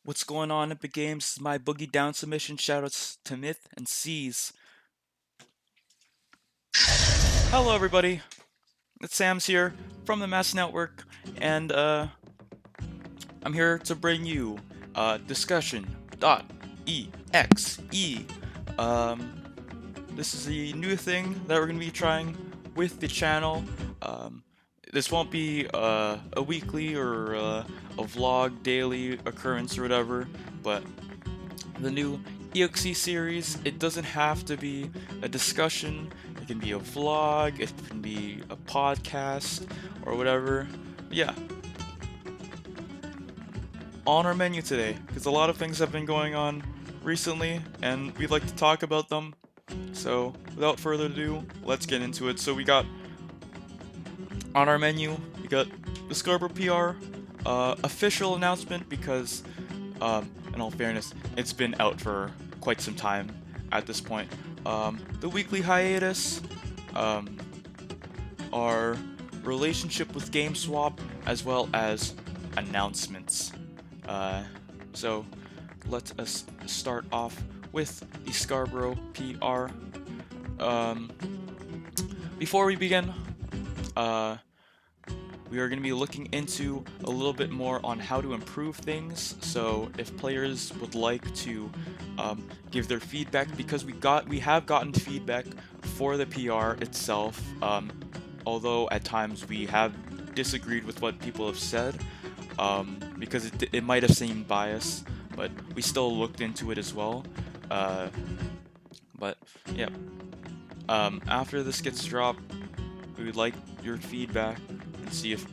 What's going on, Epic Games? This is my Boogie Down submission. Shoutouts to Myth and C's. Hello, everybody. It's Sam's here from the Mass Network, and I'm here to bring you Discussion.EXE. This is a new thing that we're going to be trying with the channel. This won't be a weekly or a vlog daily occurrence or whatever, but the new EXE series, it doesn't have to be a discussion. It can be a vlog, it can be a podcast, or whatever. Yeah. On our menu today, because a lot of things have been going on recently, and we'd like to talk about them. So, without further ado, let's get into it. So we got, on our menu, we got the Scarborough PR official announcement, because, in all fairness, it's been out for quite some time at this point. The weekly hiatus, our relationship with GameSwap, as well as announcements. So let us start off with the Scarborough PR. Before we begin, we are going to be looking into a little bit more on how to improve things. So if players would like to give their feedback, because we have gotten feedback for the PR itself, although at times we have disagreed with what people have said, because it might have seemed biased, but we still looked into it as well. But yeah, after this gets dropped, we would like your feedback and see if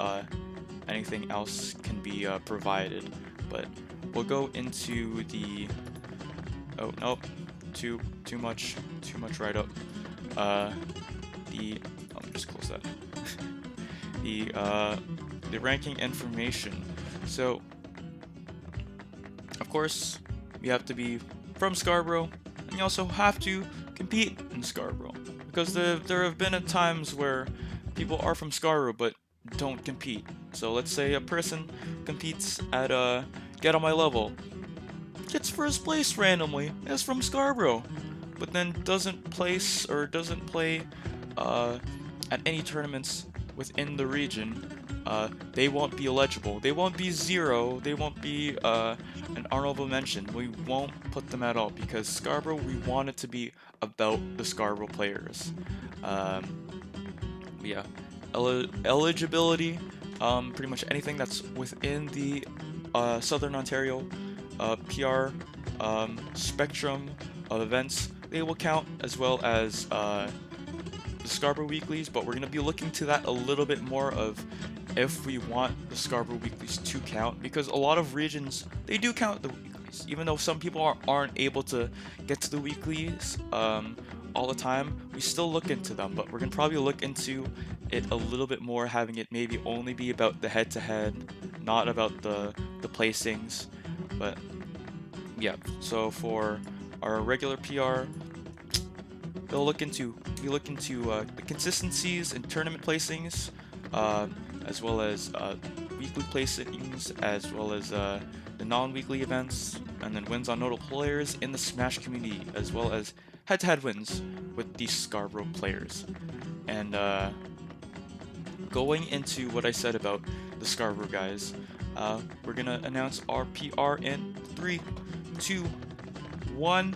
anything else can be provided. But we'll go into the oh nope, too much right up. Let me just close that. The ranking information. So of course you have to be from Scarborough, and you also have to compete in Scarborough, because there have been times where people are from Scarborough but don't compete. So let's say a person competes at get on my level, gets first place randomly, is from Scarborough, but then doesn't place or doesn't play at any tournaments within the region. They won't be eligible. They won't be zero. They won't be an honorable mention. We won't put them at all, because Scarborough, we want it to be about the Scarborough players. Yeah, eligibility, pretty much anything that's within the Southern Ontario PR spectrum of events, they will count, as well as the Scarborough Weeklies, but we're going to be looking to that a little bit more of if we want the Scarborough Weeklies to count, because a lot of regions, they do count the Weeklies, even though some people aren't able to get to the Weeklies all the time. We still look into them, but we're going to probably look into it a little bit more, having it maybe only be about the head-to-head, not about the placings. But yeah, so for our regular PR, we look into the consistencies and tournament placings, as well as weekly placings, as well as the non-weekly events, and then wins on notable players in the Smash community, as well as head-to-head wins with the Scarborough players. And going into what I said about the Scarborough guys, we're gonna announce our PR in 3, 2, 1.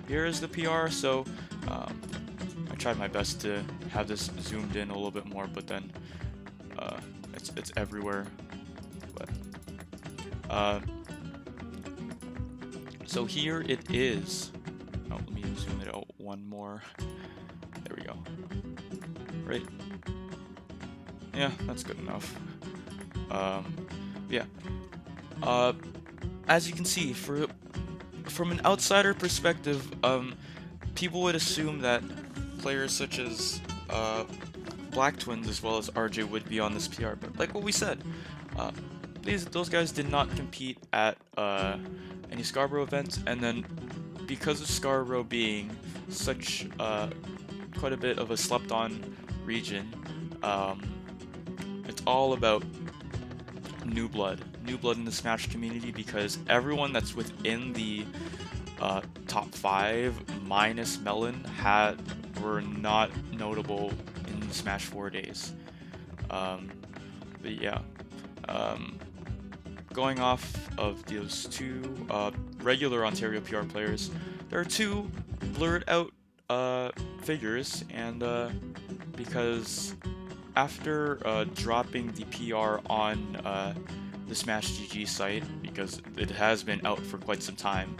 Here's the PR. So I tried my best to have this zoomed in a little bit more, but then it's everywhere. But so here it is. Oh, let me zoom it out one more. There we go. Right. Yeah, that's good enough. Yeah. As you can see, from an outsider perspective, people would assume that players such as Black Twins as well as RJ would be on this PR, but like what we said, those guys did not compete at any Scarborough events, and then because of Scarborough being such quite a bit of a slept-on region, it's all about new blood in the Smash community, because everyone that's within the top 5 minus Melon were not notable in the Smash 4 days. But yeah, going off of those 2 regular Ontario PR players, there are 2 blurred out figures, and because after dropping the PR on the Smash GG site, because it has been out for quite some time,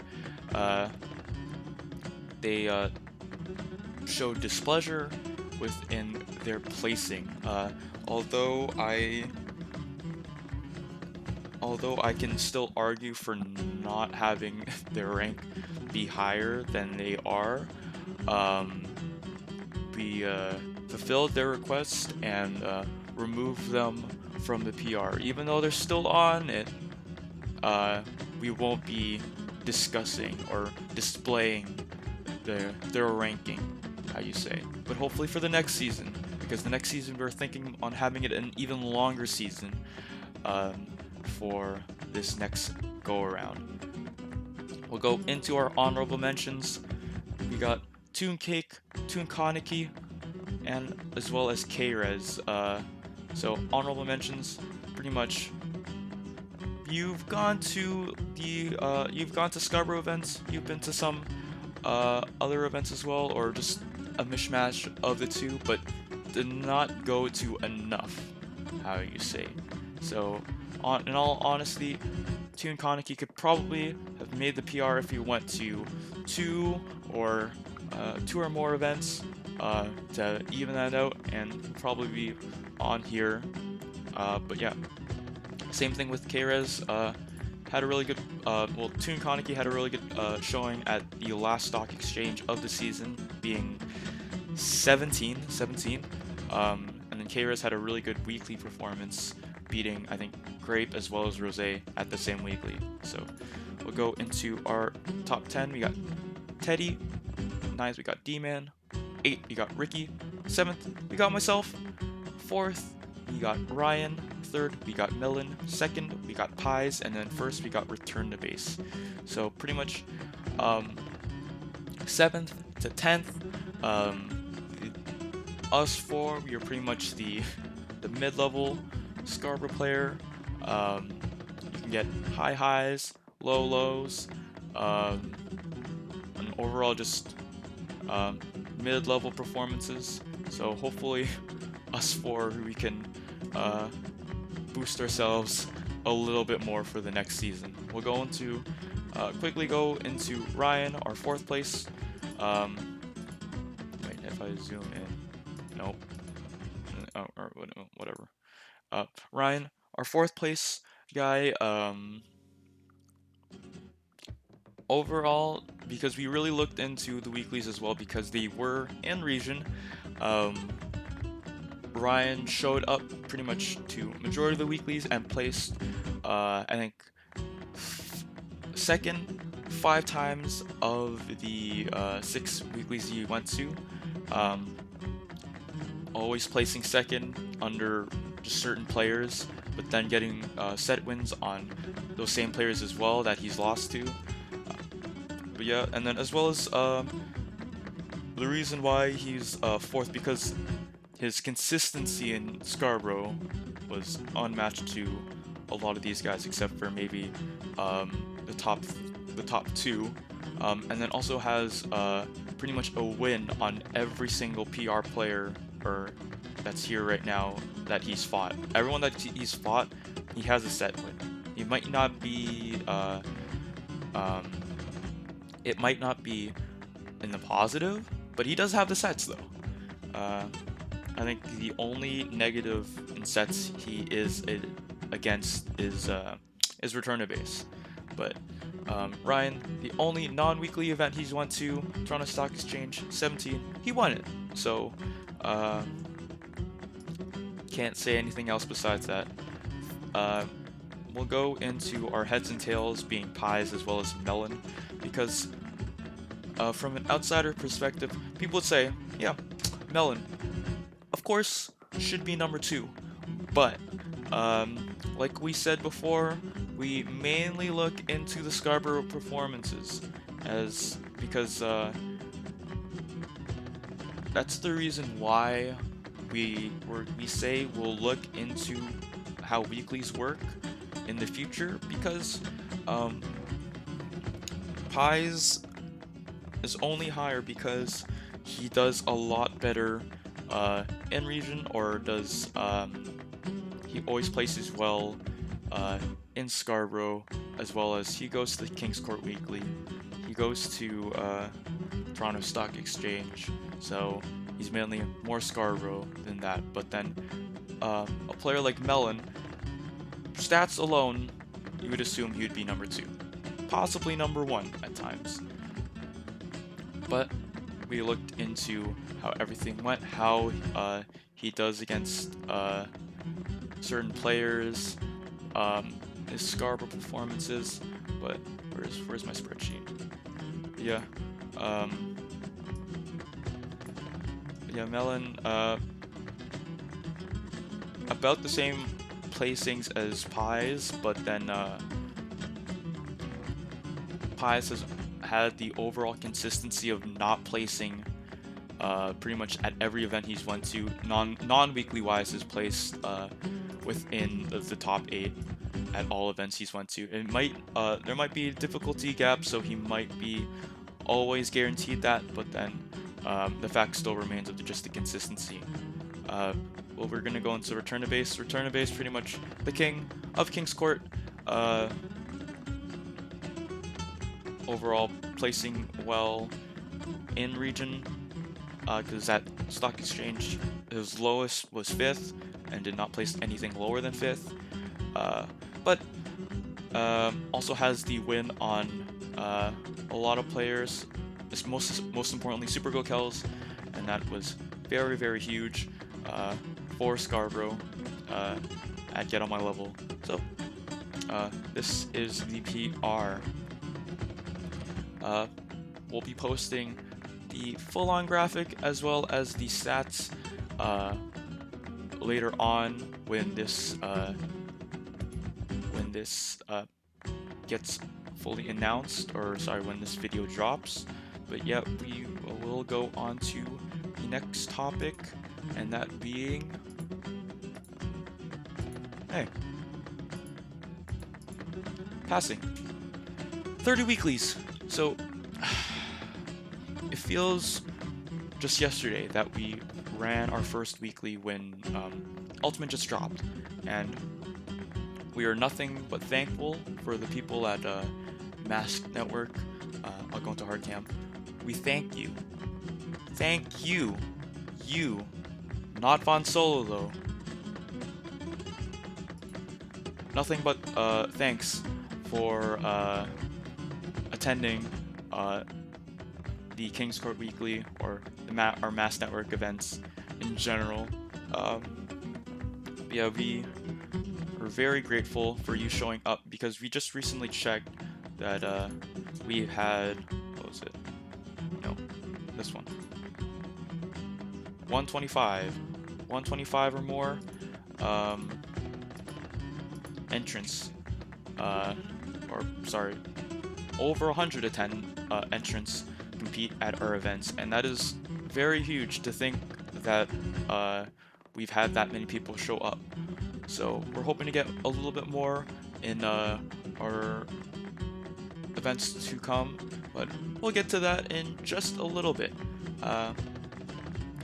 they showed displeasure within their placing. Although I can still argue for not having their rank be higher than they are, we fulfilled their request and removed them from the PR. Even though they're still on it, we won't be discussing or displaying their ranking, how you say. But hopefully for the next season, because the next season we're thinking on having it an even longer season for this next go around. We'll go into our honorable mentions. We got Toon Cake, Toon Kaneki, and as well as K-Rez. So honorable mentions, pretty much. You've gone to Scarborough events. You've been to some other events as well, or just a mishmash of the 2, but did not go to enough, how you say. So, in all honesty, Toon Kaneki could probably have made the PR if he went to 2 or more events to even that out, and probably be on here. But yeah, same thing with K-Rez. Had a really good, Toon Kaneki had a really good showing at the last stock exchange of the season, being 17. And then K-Rez had a really good weekly performance, beating, I think, Grape as well as Rose at the same weekly. So we'll go into our top 10. We got Teddy. 9th, we got D-Man. 8th, we got Ricky. 7th, we got myself. 4th, we got Ryan. 3rd, we got Melon. 2nd, we got Pies. And then 1st, we got Return to Base. So pretty much 7th to 10th, us 4, we are pretty much the mid-level Scarborough player. You can get high highs, low lows, and overall just mid-level performances. So hopefully us 4, we can boost ourselves a little bit more for the next season. We'll go into quickly go into Ryan, our 4th place. Wait, if I zoom in, nope. Or whatever. Ryan, our 4th place guy. Overall, because we really looked into the weeklies as well, because they were in region, Ryan showed up pretty much to majority of the weeklies and placed, I think, 2nd 5 times of the 6 weeklies he went to. Always placing 2nd under just certain players, but then getting set wins on those same players as well that he's lost to. But yeah, and then as well as the reason why he's 4th, because his consistency in Scarborough was unmatched to a lot of these guys, except for maybe the top 2, and then also has pretty much a win on every single PR player that's here right now that he's fought. Everyone that he's fought, he has a set win. He might not be it might not be in the positive, but he does have the sets though. I think the only negative in sets he is against is Return to Base. But Ryan, the only non-weekly event he's went to, Toronto Stock Exchange 17, he won it. So can't say anything else besides that. We'll go into our heads and tails, being Pies as well as Melon, because from an outsider perspective, people would say, yeah, Melon, of course, should be number 2. But like we said before, we mainly look into the Scarborough performances because that's the reason why we say we'll look into how weeklies work in the future, because Pies is only higher because he does a lot better in region, or does he always places well in Scarborough, as well as he goes to the King's Court Weekly, he goes to Toronto Stock Exchange, so he's mainly more Scarborough than that. But then a player like Melon, stats alone, you would assume he would be number 2, possibly number 1 at times. But we looked into how everything went, how he does against certain players, his Scarborough performances. But where's my spreadsheet? Yeah, yeah, Melon, about the same placings as Pies, but then Pies has had the overall consistency of not placing pretty much at every event he's went to. Non-weekly wise, has placed within the top 8 at all events he's went to. It might there might be a difficulty gap, so he might be always guaranteed that, but then the fact still remains of just the consistency. Well, we're gonna go into return to base. Return to base, pretty much the king of King's Court. Overall placing well in region, because at Stock Exchange his lowest was 5th and did not place anything lower than 5th. But also has the win on a lot of players, most importantly Super Gokels, and that was very huge for Scarborough at Get On My Level. So this is the PR. We'll be posting the full-on graphic as well as the stats later on when this gets fully announced, or sorry, when this video drops. But yeah, we will go on to the next topic, and that being, hey, passing 30 weeklies. So it feels just yesterday that we ran our first weekly when Ultimate just dropped, and we are nothing but thankful for the people at Mask Network. I'll go into Hardcam. We thank you. Thank you. You. Not Von Solo, though. Nothing but thanks for attending the King's Court Weekly, or our Mask Network events in general. Yeah, we are very grateful for you showing up, because we just recently checked that we had, what was it? No, this one. 125 or more entrants, or sorry, over 110 entrants compete at our events, and that is very huge to think that we've had that many people show up. So we're hoping to get a little bit more in our events to come, but we'll get to that in just a little bit.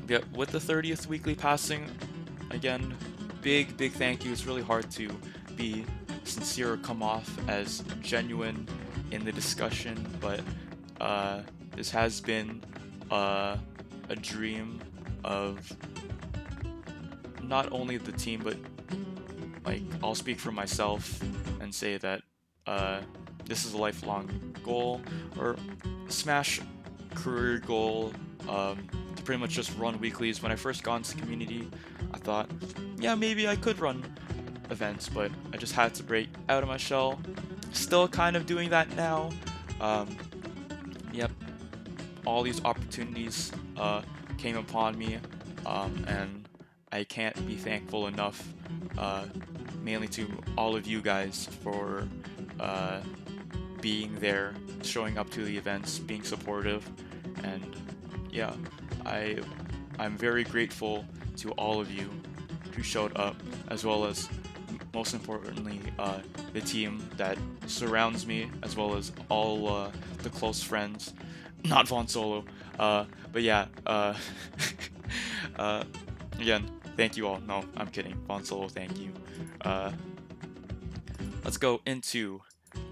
Yeah, with the 30th weekly passing, again, big thank you. It's really hard to be sincere or come off as genuine in the discussion, but this has been a dream of not only the team, but like, I'll speak for myself and say that this is a lifelong goal, or Smash career goal, to pretty much just run weeklies. When I first got into community, I thought, yeah, maybe I could run events, but I just had to break out of my shell. Still kind of doing that now. Yep, all these opportunities came upon me, and I can't be thankful enough, mainly to all of you guys for being there, showing up to the events, being supportive, and yeah, I'm very grateful to all of you who showed up, as well as most importantly the team that surrounds me, as well as all the close friends, not Von Solo, but yeah, uh, again, thank you all. No, I'm kidding, Von Solo, thank you. Let's go into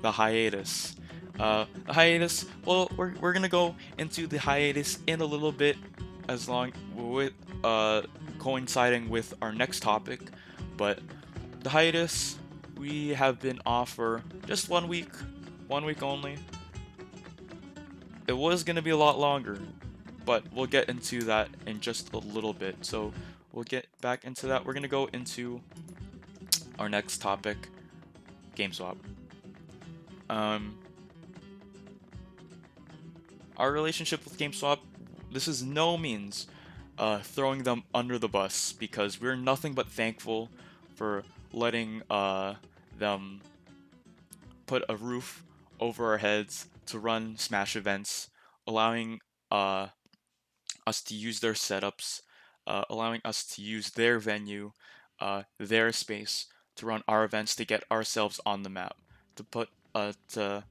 the hiatus. The hiatus, well, we're gonna go into the hiatus in a little bit, as long with coinciding with our next topic, but the hiatus, we have been off for just 1 week only. It was gonna be a lot longer, but we'll get into that in just a little bit. So we'll get back into that. We're gonna go into our next topic, GameSwap. Our relationship with GameSwap, this is no means throwing them under the bus, because we're nothing but thankful for letting them put a roof over our heads to run Smash events, allowing us to use their setups, allowing us to use their venue, their space to run our events, to get ourselves on the map, to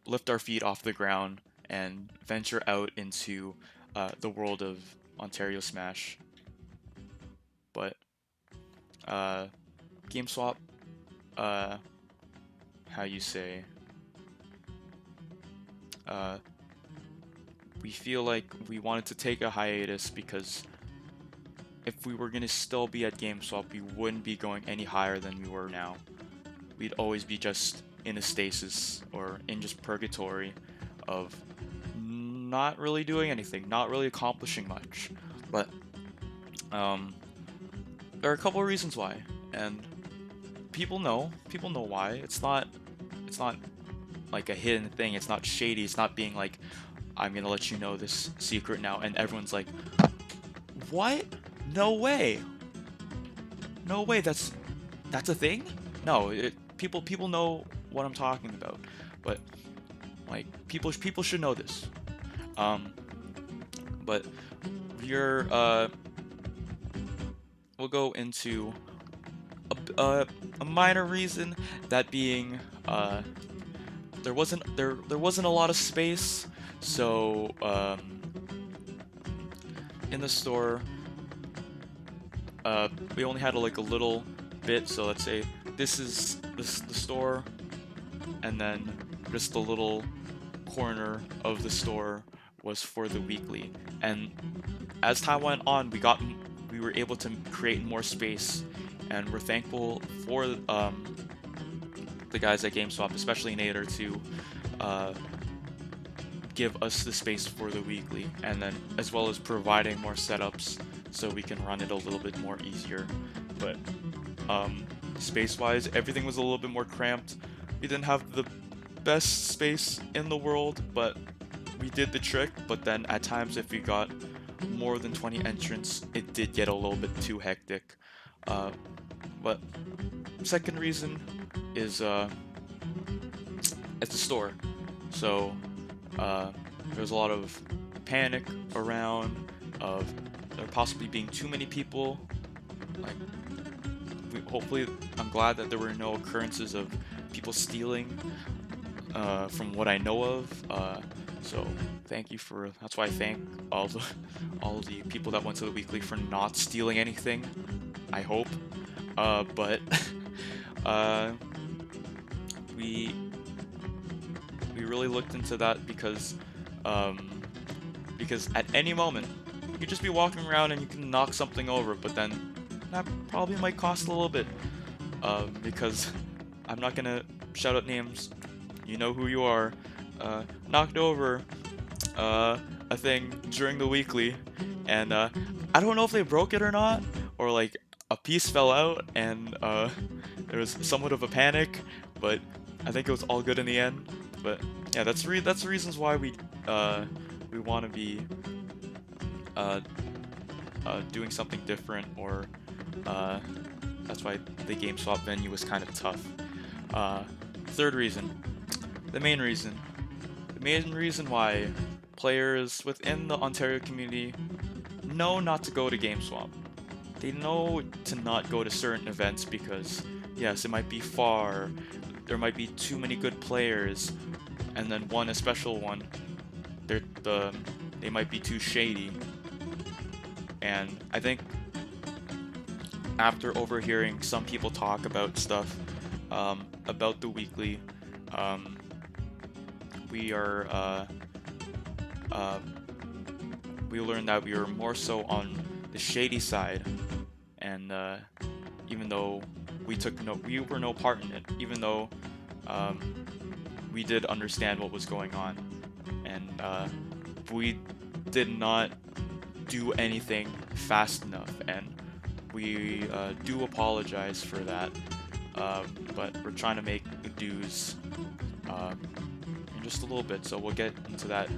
lift our feet off the ground and venture out into the world of Ontario Smash. But GameSwap, how you say, we feel like we wanted to take a hiatus, because if we were gonna still be at GameSwap, we wouldn't be going any higher than we were now. We'd always be just in a stasis, or in just purgatory of not really doing anything, not really accomplishing much. But there are a couple of reasons why, and people know why. It's not like a hidden thing. It's not shady. It's not being like, I'm gonna let you know this secret now, and everyone's like, what? No way. No way. That's a thing? No, people know what I'm talking about, but like people should know this. But we'll go into a minor reason, that being there wasn't a lot of space, so in the store we only had like a little bit. So let's say this is the store, and then just the little corner of the store was for the weekly. And as time went on, we were able to create more space, and we're thankful for the guys at GameSwap, especially Nader, to give us the space for the weekly, and then as well as providing more setups so we can run it a little bit more easier. But space-wise, everything was a little bit more cramped. We didn't have the best space in the world, but we did the trick. But then at times, if we got more than 20 entrants, it did get a little bit too hectic. But second reason is at the store. So there's a lot of panic around of there possibly being too many people. Like, hopefully, I'm glad that there were no occurrences of people stealing, from what I know of. So thank you for. That's why I thank all the people that went to the weekly for not stealing anything. I hope. But we really looked into that, because at any moment you could just be walking around and you can knock something over, but then that probably might cost a little bit, because I'm not gonna shout out names, you know who you are, knocked over a thing during the weekly, and I don't know if they broke it or not, or like a piece fell out and there was somewhat of a panic, but I think it was all good in the end. But yeah, that's the reasons why we want to be doing something different, or that's why the GameSwap venue was kind of tough. Third reason, the main reason, the main reason why players within the Ontario community know not to go to GameSwap. They know to not go to certain events because, yes, it might be far, there might be too many good players, and then a special one, they might be too shady. And I think after overhearing some people talk about stuff about the weekly, we learned that we were more so on the shady side, and even though we were no part in it, even though we did understand what was going on, and we did not do anything fast enough, and we do apologize for that, but we're trying to make the dues in just a little bit, so we'll get into that.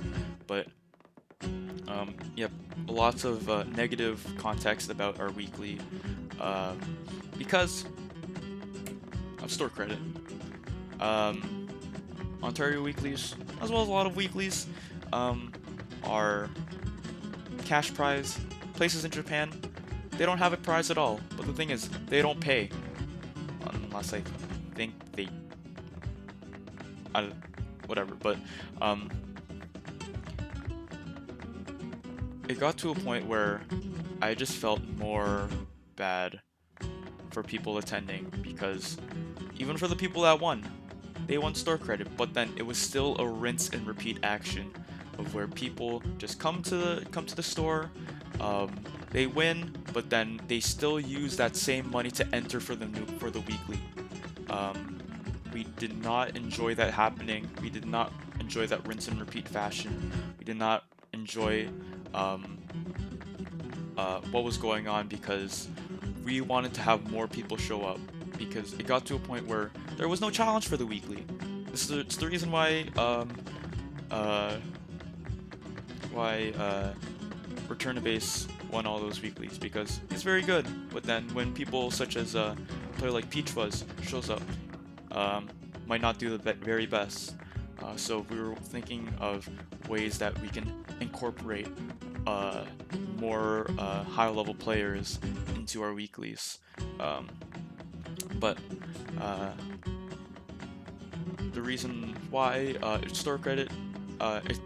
But yep, lots of negative context about our weekly because of store credit. Ontario weeklies, as well as a lot of weeklies, are cash prize. Places in Japan, they don't have a prize at all. But the thing is, they don't pay unless I think they, whatever. But it got to a point where I just felt more bad for people attending, because even for the people that won, they won store credit, but then it was still a rinse and repeat action of where people just come to the store, they win, but then they still use that same money to enter for the weekly. We did not enjoy that happening. We did not enjoy that rinse and repeat fashion. We did not enjoy what was going on, because we wanted to have more people show up, because it got to a point where there was no challenge for the weekly. It's the reason why Return to Base won all those weeklies, because he's very good. But then when people such as a player like Peach Fuzz shows up, might not do the very best. So we were thinking of ways that we can incorporate more high-level players into our weeklies. But the reason why store credit,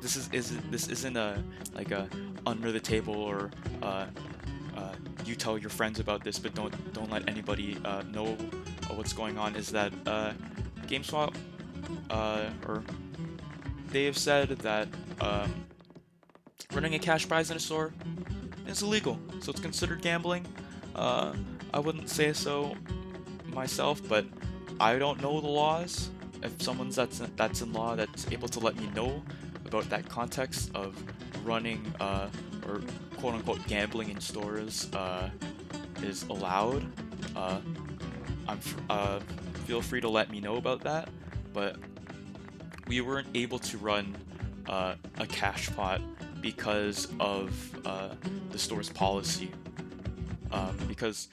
this isn't a like a under the table, or you tell your friends about this but don't let anybody know what's going on, is that GameSwap, or they have said that running a cash prize in a store is illegal, so it's considered gambling. I wouldn't say so myself, but I don't know the laws. If someone's that's in law that's able to let me know about that context of running or quote unquote gambling in stores is allowed, feel free to let me know about that. But we weren't able to run a cash pot because of the store's policy. Because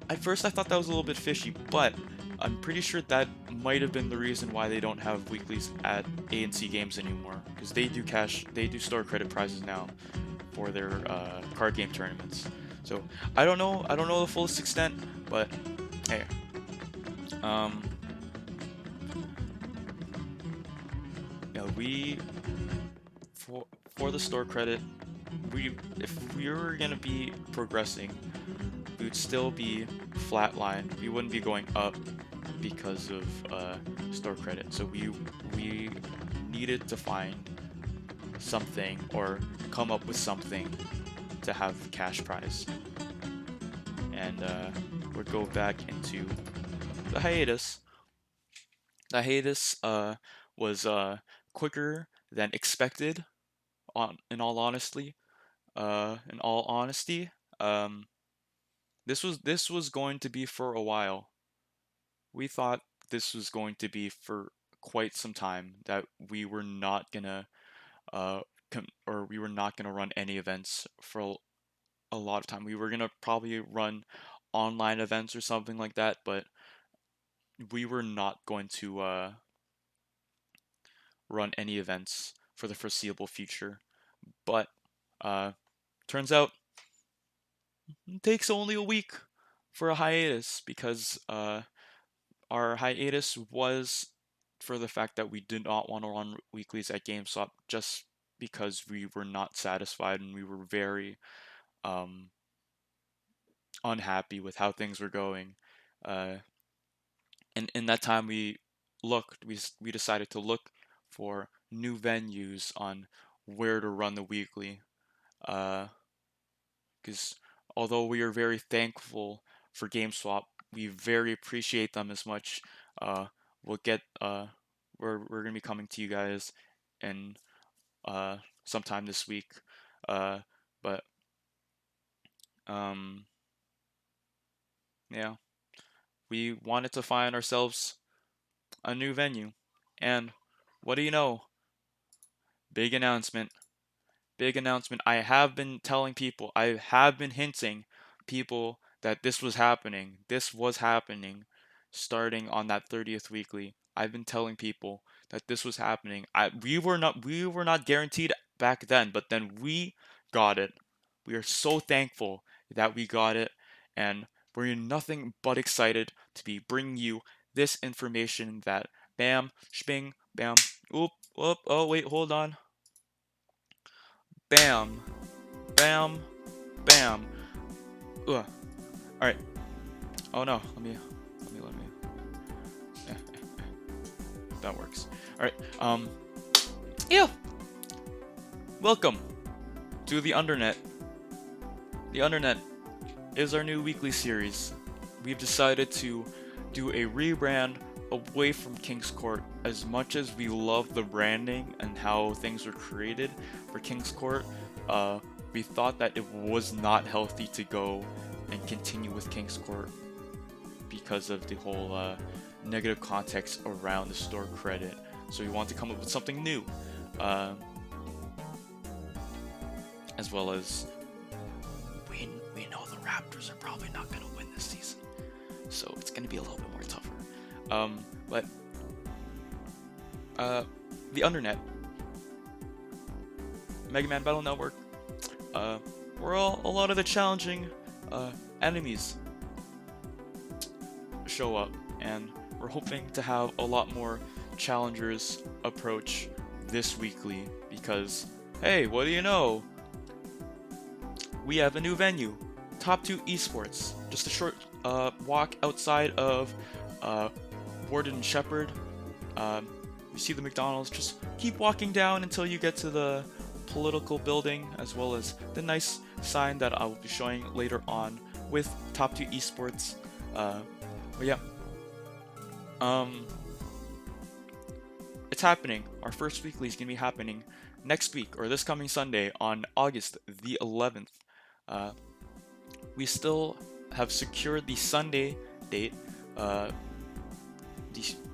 at first I thought that was a little bit fishy, but I'm pretty sure that might have been the reason why they don't have weeklies at A&C Games anymore, because they do store credit prizes now for their card game tournaments. So I don't know the fullest extent, but hey, yeah, we for the store credit, if we were gonna be progressing, we would still be flatline. We wouldn't be going up because of store credit. So we needed to find something, or come up with something to have cash prize. And we'll go back into the hiatus. The hiatus was quicker than expected. In all honesty, um, this was going to be for a while. We thought this was going to be for quite some time, that we were not gonna uh, we were not gonna run any events for a lot of time. We were gonna probably run online events or something like that, but we were not going to run any events for the foreseeable future. But turns out it takes only a week for a hiatus because our hiatus was for the fact that we did not want to run weeklies at GameSwap just because we were not satisfied and we were very um, unhappy with how things were going. Uh, and in that time, we decided to look for new venues on where to run the weekly. Because although we are very thankful for GameSwap, we very appreciate them as much. Uh, we'll get we're gonna be coming to you guys in sometime this week. But um, yeah, we wanted to find ourselves a new venue, and what do you know? Big announcement. Big announcement. I have been telling people, I have been hinting people that this was happening. This was happening starting on that 30th weekly. I've been telling people that this was happening. We were not guaranteed back then, but then we got it. We are so thankful that we got it, and we're nothing but excited to be bringing you this information that bam, shbing, bam, oop, whoop, oh wait, hold on. Bam, bam, bam. Ugh. All right. Oh no. Let me. That works. All right. Ew. Welcome to the Undernet. The Undernet is our new weekly series. We've decided to do a rebrand away from King's Court. As much as we love the branding and how things were created for King's Court, we thought that it was not healthy to go and continue with King's Court because of the whole negative context around the store credit. So we wanted to come up with something new, as well as we know the Raptors are probably not going to win this season, so it's going to be a little bit more tougher. But the Undernet, Mega Man Battle Network, where a lot of the challenging enemies show up, and we're hoping to have a lot more challengers approach this weekly because, hey, what do you know? We have a new venue, Top 2 Esports. Just a short walk outside of Warden and Shepherd. You see the McDonald's. Just keep walking down until you get to the political building, as well as the nice sign that I will be showing later on with Top 2 Esports. But yeah, it's happening. Our first weekly is gonna be happening next week, or this coming Sunday on August the 11th. We still have secured the Sunday date. The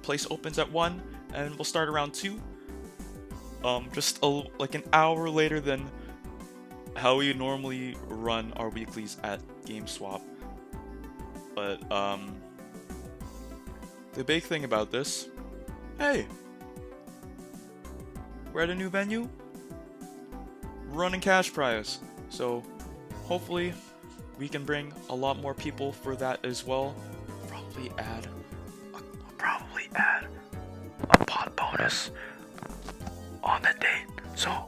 place opens at 1 and we'll start around 2. Just like an hour later than how we normally run our weeklies at GameSwap. But the big thing about this, hey, we're at a new venue, running cash prize, so hopefully we can bring a lot more people for that as well. Probably add a pot bonus on the date, so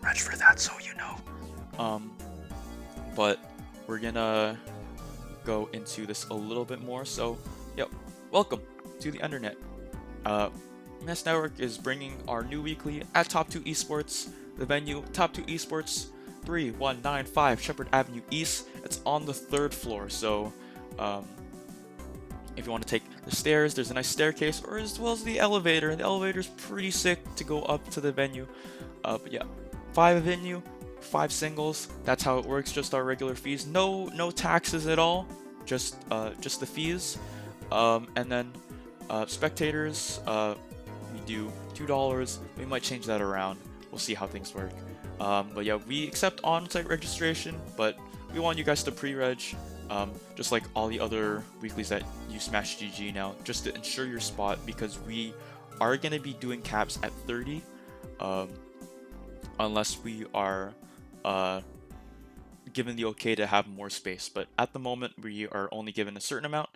ready for that, so you know. But we're gonna go into this a little bit more. So, yep, welcome to the Undernet. Mass Network is bringing our new weekly at Top 2 Esports. The venue, Top 2 Esports, 3195 Shepherd Avenue East. It's on the 3rd floor, so if you want to take the stairs, there's a nice staircase, or as well as the elevator. The elevator's pretty sick to go up to the venue. But yeah, 5 venue, 5 singles. That's how it works. Just our regular fees. No taxes at all. Just the fees. And then spectators, we do $2. We might change that around. We'll see how things work. But yeah, we accept on-site registration, but we want you guys to pre-reg, just like all the other weeklies that use Smash GG now, just to ensure your spot, because we are going to be doing caps at 30, unless we are given the okay to have more space. But at the moment, we are only given a certain amount,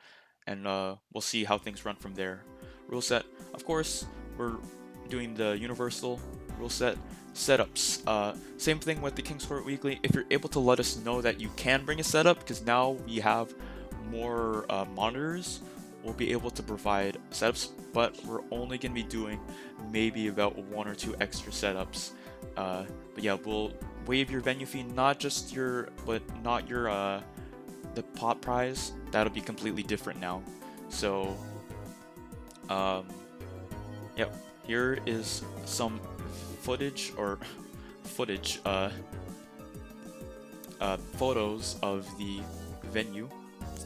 and we'll see how things run from there. Rule set, of course, we're doing the universal rule set setups. Same thing with the King's Court Weekly. If you're able to let us know that you can bring a setup, because now we have more monitors, we'll be able to provide setups, but we're only going to be doing maybe about 1 or 2 extra setups. But yeah, we'll waive your venue fee, not just your, but not your the pot prize. That'll be completely different now. So yep, here is some footage photos of the venue,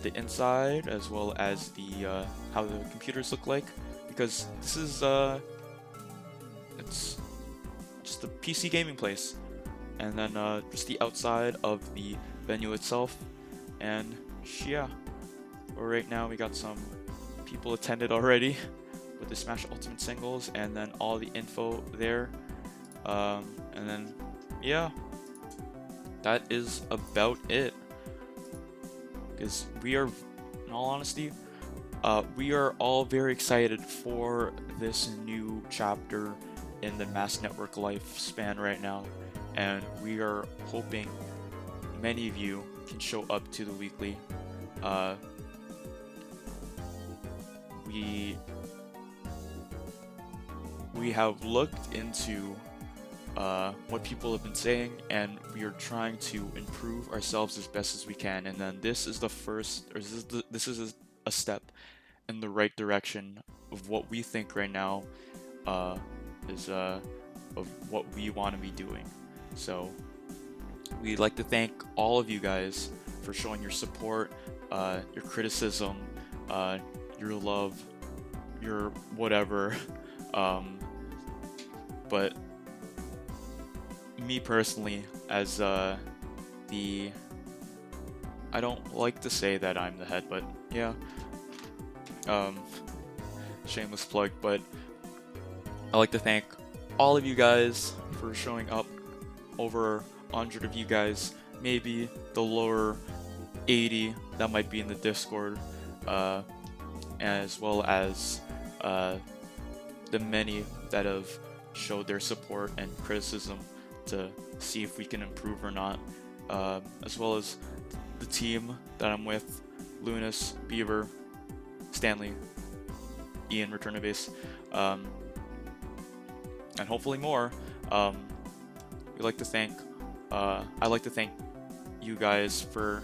the inside as well as the how the computers look like, because this is it's just a PC gaming place. And then just the outside of the venue itself. And yeah, right now we got some people attended already with the Smash Ultimate Singles, and then all the info there. And then yeah, that is about it. Because we are, in all honesty, we are all very excited for this new chapter in the Mass Network lifespan right now. And we are hoping many of you can show up to the weekly. We have looked into what people have been saying, and we are trying to improve ourselves as best as we can. And then this is the first, or this is a step in the right direction of what we think right now is of what we want to be doing. So we'd like to thank all of you guys for showing your support, your criticism, your love, your whatever. But me personally, as I don't like to say that I'm the head, but yeah, shameless plug, but I'd like to thank all of you guys for showing up. Over 100 of you guys, maybe the lower 80 that might be in the Discord, as well as the many that have showed their support and criticism to see if we can improve or not, as well as the team that I'm with, Lunas, Beaver, Stanley, Ian, Return to Base, and hopefully more. I'd like to thank you guys for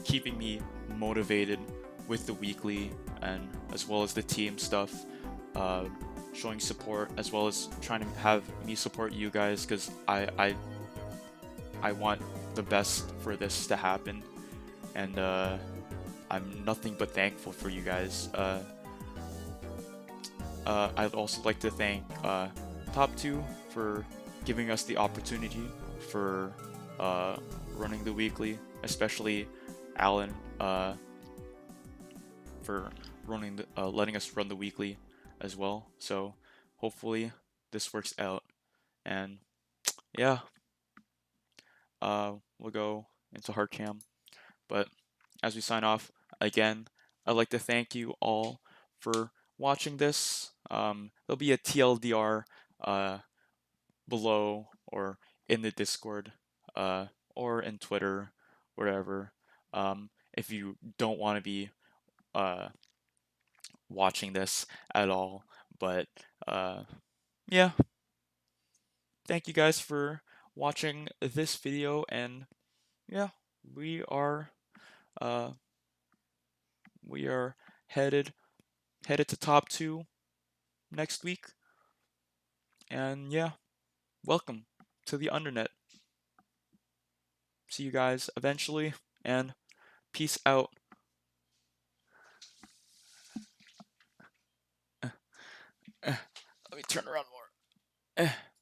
keeping me motivated with the weekly, and as well as the team stuff, showing support, as well as trying to have me support you guys, because I want the best for this to happen, and I'm nothing but thankful for you guys. I'd also like to thank Top 2 for giving us the opportunity for running the weekly, especially Alan for running letting us run the weekly as well. So hopefully this works out, and yeah, we'll go into hard cam. But as we sign off, again, I'd like to thank you all for watching this. There'll be a TLDR below, or in the Discord, or in Twitter, wherever. If you don't want to be watching this at all, but yeah, thank you guys for watching this video, and yeah, we are headed to top 2 next week, and yeah, welcome to the Undernet. See you guys eventually, and peace out. Let me turn around more.